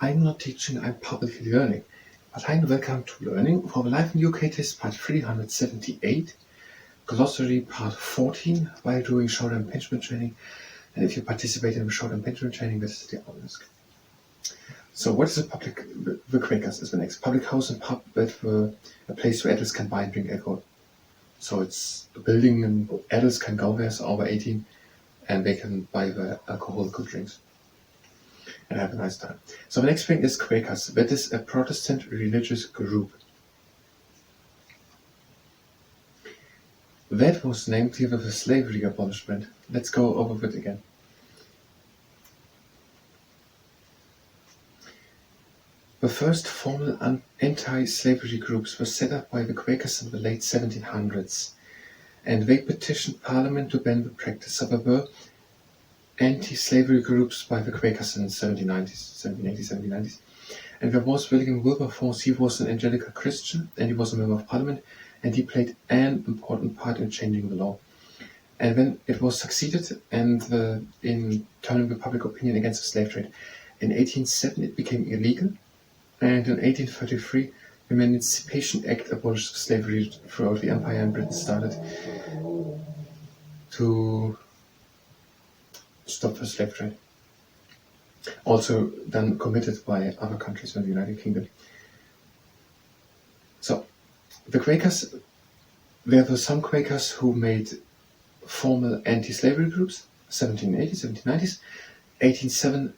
I'm not teaching, I'm publicly learning. But hi and welcome to Learning for the Life in UK test part 378, Glossary part 14, while doing short impingement training. And if you participate in the short impingement training, this is the honest. So what is a public, the Quakers is the next. Public house and pub, that were a place where adults can buy and drink alcohol. So it's a building and adults can go there, so over 18, and they can buy the alcoholic drinks and have a nice time. So the next thing is Quakers. That is a Protestant religious group. That was named here with the slavery abolishment. Let's go over it again. The first formal anti-slavery groups were set up by the Quakers in the late 1700s, and they petitioned Parliament to ban the practice. So there were anti-slavery groups by the Quakers in the 1790s. And there was William Wilberforce. He was an evangelical Christian, and he was a member of Parliament, and he played an important part in changing the law. And then it was succeeded and in turning the public opinion against the slave trade. In 1807 it became illegal, and in 1833 the Emancipation Act abolished slavery throughout the empire, and Britain started to stop the slave trade. Also then committed by other countries in the United Kingdom. So the Quakers, there were some Quakers who made formal anti-slavery groups, 1780s, 1790s. 1807,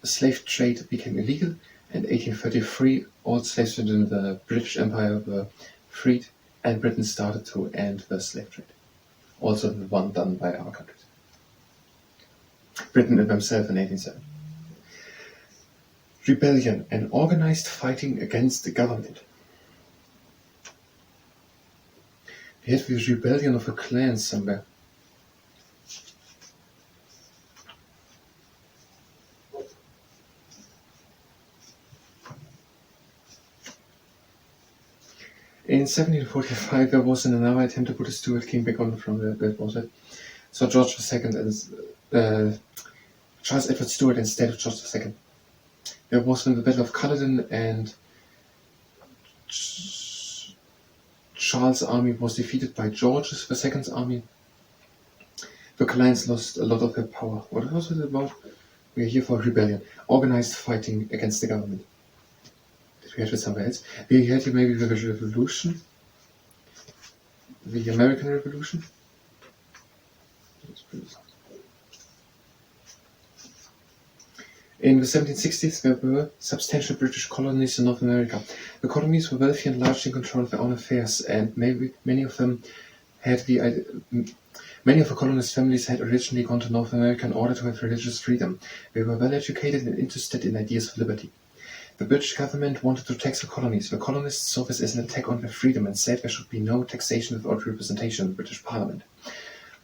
slave trade became illegal, and 1833, all slaves within the British Empire were freed, and Britain started to end the slave trade. Also the one done by other countries. Britain themselves in 1807. Rebellion and organized fighting against the government. We had the rebellion of a clan somewhere. In 1745 there was another attempt to put a Stuart king back on the throne. That was it. So George II and Charles Edward Stuart instead of George II. There was the Battle of Culloden, and Charles' army was defeated by George's II's army. The clans lost a lot of their power. What was it about? We are here for rebellion. Organized fighting against the government. Did we have it somewhere else? We had here maybe the revolution. The American Revolution. In the 1760s, there were substantial British colonies in North America. The colonies were wealthy and largely in control of their own affairs, and many of the colonists' families had originally gone to North America in order to have religious freedom. They were well educated and interested in ideas of liberty. The British government wanted to tax the colonies. The colonists saw this as an attack on their freedom and said there should be no taxation without representation in the British Parliament.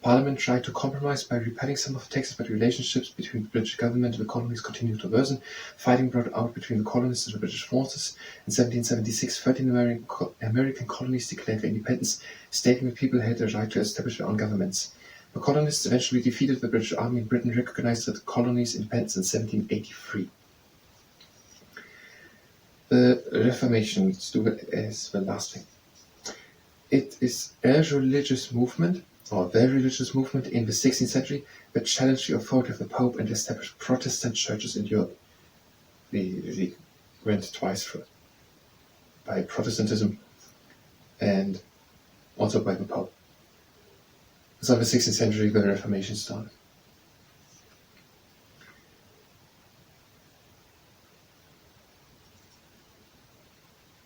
Parliament tried to compromise by repealing some of the taxes, but relationships between the British government and the colonies continued to worsen. Fighting broke out between the colonists and the British forces. In 1776, 13 American colonies declared their independence, stating that people had the right to establish their own governments. The colonists eventually defeated the British army, and Britain recognized the colonies' independence in 1783. The Reformation, let's do it as the last thing. It is a religious movement, or the religious movement in the 16th century that challenged the authority of the Pope and established Protestant churches in Europe. We went twice through it. By Protestantism and also by the Pope. So in the 16th century the Reformation started.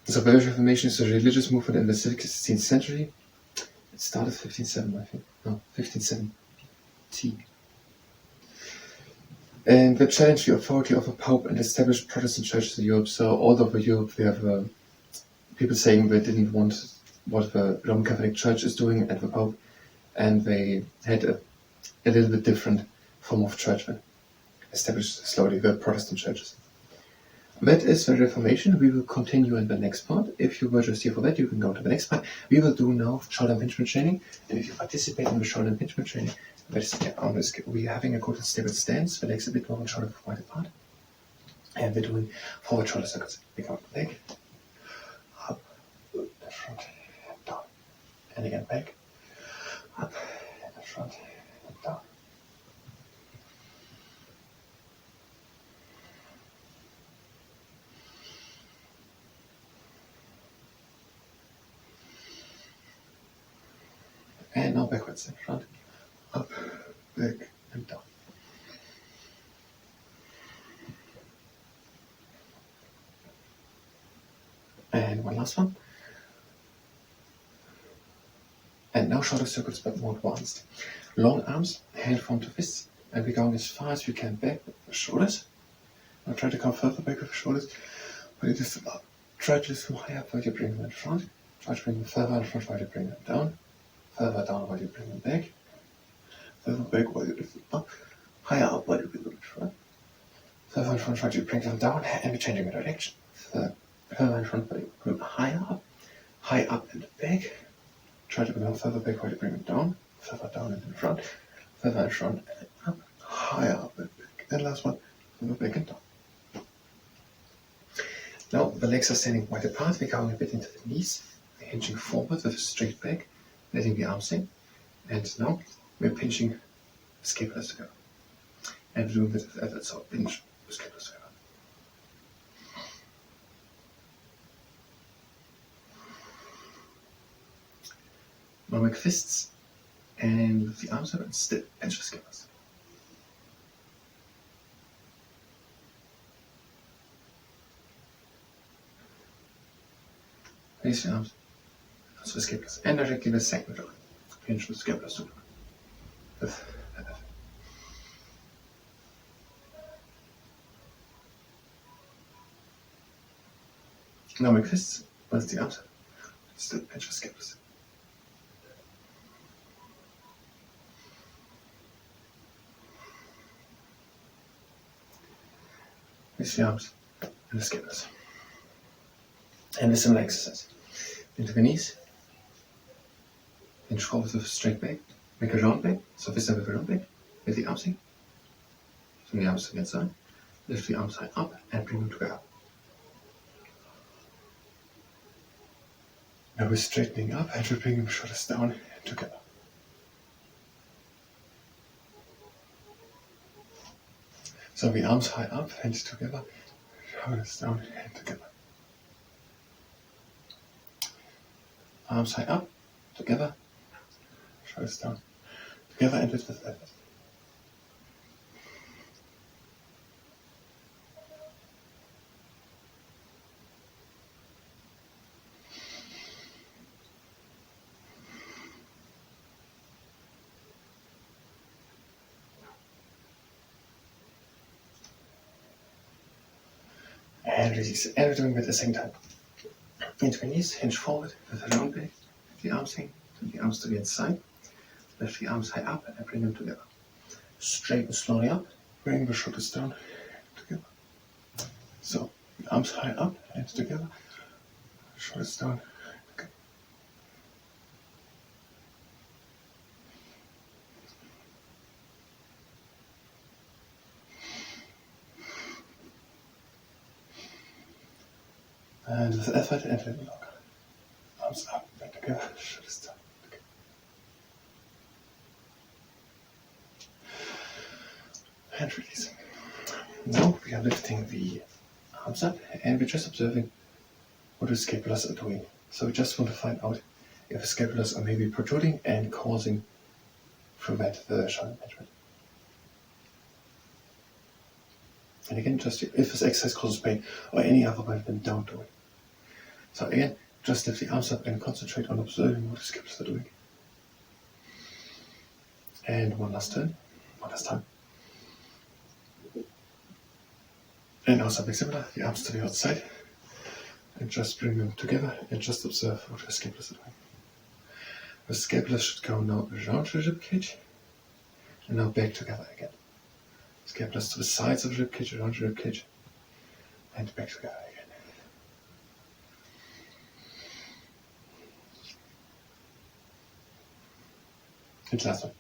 So the Reformation is a religious movement in the 16th century. It started 1507, I think. No, 1570. And they challenged the authority of the Pope and established Protestant churches in Europe. So all over Europe we have people saying they didn't want what the Roman Catholic Church is doing and the Pope, and they had a little bit different form of church then. Established slowly the Protestant churches. That is the Reformation. We will continue in the next part. If you were just here for that, you can go to the next part. We will do now short impingement training, and if you participate in the short impingement training, that is on this, we are having a good and stable stance, the legs a bit more and short and wide apart. And we're doing forward shoulder circles. Pick up the leg, up, the front, and down. And again back, up, and the front, and down. And now backwards in front, up, back, and down. And one last one. And now shoulder circles, but more advanced. Long arms, hand form to fists, and we're going as far as we can back with the shoulders. Now try to come further back with the shoulders, but it is about. Try to lift them high up while you bring them in front. Try to bring them further in front while you bring them down. Further down while you bring them back. Further back while you lift them up. Higher up while you bring them in front. Further in front while you bring them down, and we're changing the direction. Further in front while you bring them higher up. High up and back. Try to bring them further back while you bring them down. Further down and in front. Further in front and up. Higher up and back. And last one, further back and down. Now the legs are standing wide apart. We're going a bit into the knees. We're hinging forward with a straight back, letting the arms in. And now we're pinching the scapulars together. And we're doing this effort, so pinch the scapulars together. Now make fists and lift the arms up and still pinch the scapulars. Raise your arms, touch the scapulars, and directly the second joint. Pinch the scapulars together. Now make fists, lift the arms up, and still pinch the scapulars. Raise the arms and the scapulars. And a similar exercise. Into the knees. Hinge forward with a straight back. Make a round back. So fist up with a round back. With the arms in. Bring the arms to the inside. Lift the arms high up and bring them together. Now we're straightening up and we're bringing the shoulders down and together. So the arms high up, hands together, shoulders down and together. Arms high up, together, shoulders down, together, and lift with effort. And release. And we're doing it at the same time. Into the knees, hinge forward with a round back, lift the arms in, turn the arms to the inside, lift the arms high up and bring them together. Straighten slowly up, bring the shoulders down together. So, the arms high up and together, shoulders down together. And with effort and a little longer. Arms up and together, shoulders down together. And releasing. Now we are lifting the arms up and we're just observing what the scapulars are doing. So we just want to find out if the scapulars are maybe protruding and causing prevent the shoulder management. And again, just if this exercise causes pain or any other pain, then don't do it. So again, just lift the arms up and concentrate on observing what the scapulars are doing. And one last turn, one last time. And now something similar, the arms to the outside. And just bring them together and just observe what the scapulars are doing. The scapulars should go now around the rib cage and now back together again. Scapulars to the sides of the rib cage, around the rib cage, and back together again. And last one.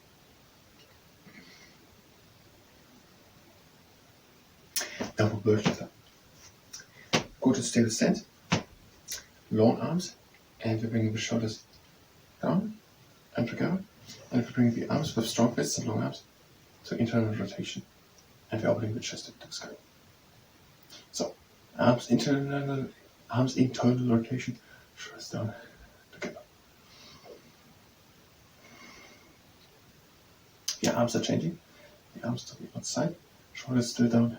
Now we'll work together. go to stable stance, long arms, and we're bringing the shoulders down and together, and we're bringing the arms with strong fists and long arms to internal rotation, and we're opening the chest into the sky. So, arms internal rotation, shoulders down together. The arms are changing, the arms to the outside, shoulders still down.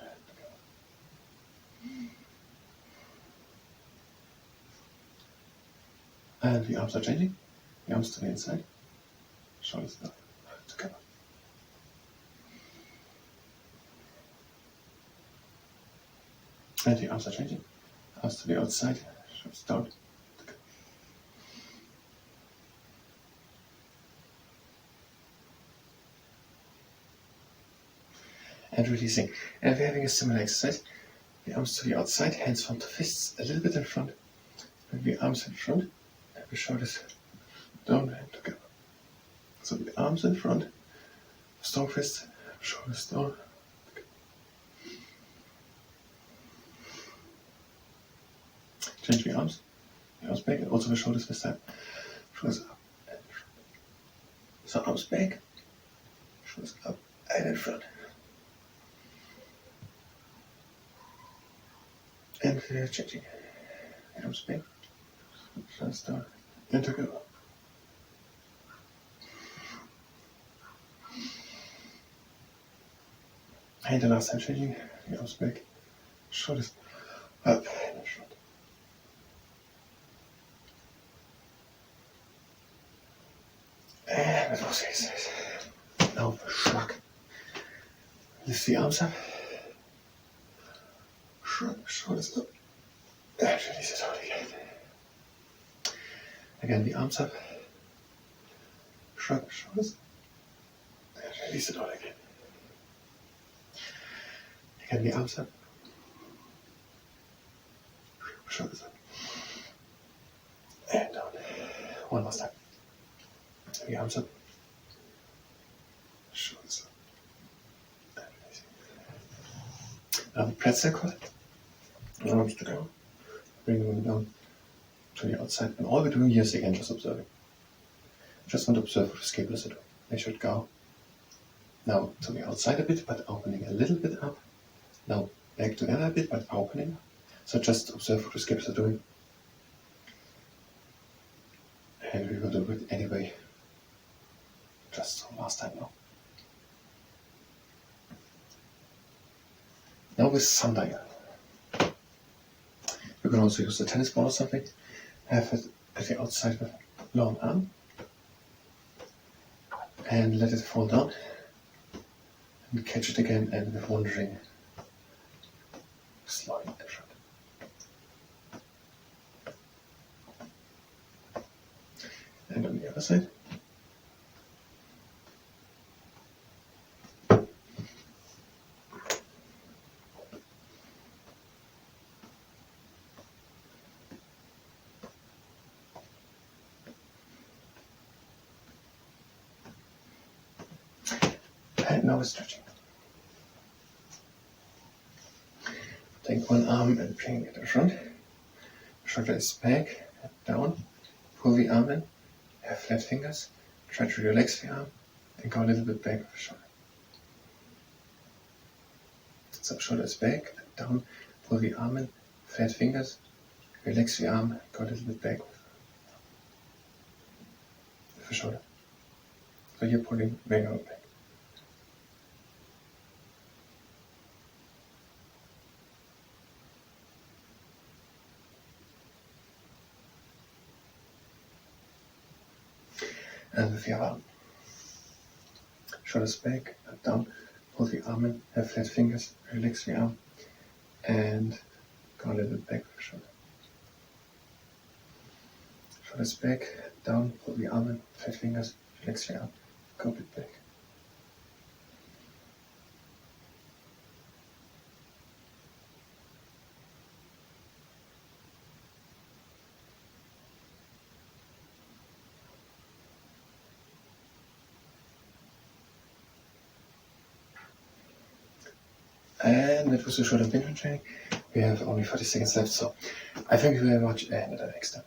And the arms are changing, the arms to the inside, shoulders down together. And the arms are changing, arms to the outside, shoulders down together. And releasing. And we're having a similar exercise. The arms to the outside, hands front to fists, a little bit in front. Bring the arms in front, and the shoulders down and together. So the arms in front, strong fists, shoulders down. Change the arms back, and also the shoulders this time. Shoulders up and in front. So arms back, shoulders up and in front. And we're changing. Arms back, shoulders down and together. And the last time changing, the arms back, shoulders up and in front. And that was the exercise. Now the shrug. Lift the arms up. Shrug, shoulders up. And release it out again. Again, the arms up. Shrug, shoulders. And release it out again. Again, the arms up. Shrug, shoulders up. And down. One last time. The arms up. Shoulders up. And release it. Now the pretzel cut. Arms to go. Bring them down to the outside. And all we're doing here is again just observing. Just want to observe what the scapulars are doing. They should go now to the outside a bit, but opening a little bit up. Now back together a bit, but opening. So just observe what the scapulars are doing. And we will do it anyway. Just last time now. Now with sundial. You can also use a tennis ball or something. Have it at the outside with a long arm. And let it fall down. And catch it again and with one ring. Slide in front. And on the other side. And now we're stretching. Take one arm and bring it in front. Shoulder is back and down. Pull the arm in. Have flat fingers. Try to relax the arm and go a little bit back with the shoulder. So shoulder is back and down. Pull the arm in. Flat fingers. Relax the arm. Go a little bit back with the shoulder. So you're pulling way out back. And with the other arm. Shoulders back and down. Pull the arm in. Have flat fingers. Relax the arm. And go a little bit back with the shoulder. Shoulders back, down, pull the arm in. Flat fingers. Relax the arm. Go a bit back. And that was the shoulder pinch training. we have only 40 seconds left, so I thank you very much and until next time.